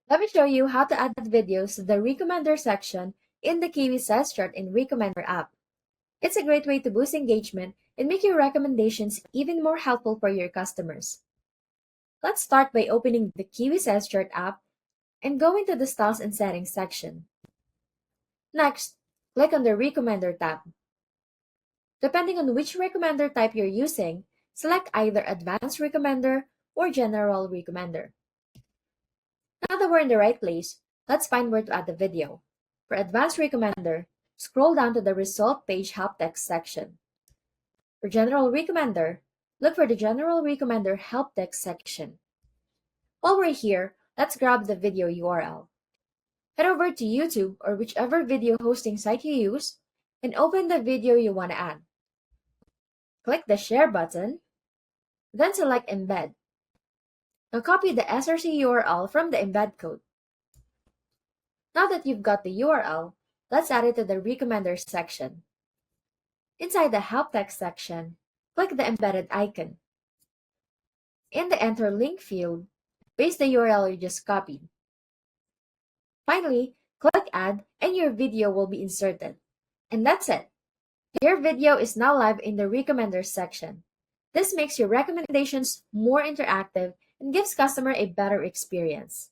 Let me show you how to add videos to the Recommender section in the Kiwi Size Chart in Recommender app. It's a great way to boost engagement and make your recommendations even more helpful for your customers. Let's start by opening the Kiwi Size Chart app and go into the Styles and Settings section. Next, click on the Recommender tab. Depending on which recommender type you're using, select either Advanced Recommender or General Recommender. Now that we're in the right place, let's find where to add the video. For Advanced Recommender, scroll down to the Result Page Help Text section. For General Recommender, look for the General Recommender Help Text section. While we're here, let's grab the video URL. Head over to YouTube or whichever video hosting site you use and open the video you want to add. Click the Share button, then select Embed. Now copy the SRC URL from the embed code. Now that you've got the URL, let's add it to the Recommender section. Inside the Help Text section, click the embedded icon. In the Enter Link field, paste the URL you just copied. Finally, click Add and your video will be inserted. And that's it. Your video is now live in the Recommender section. This makes your recommendations more interactive and gives customer a better experience.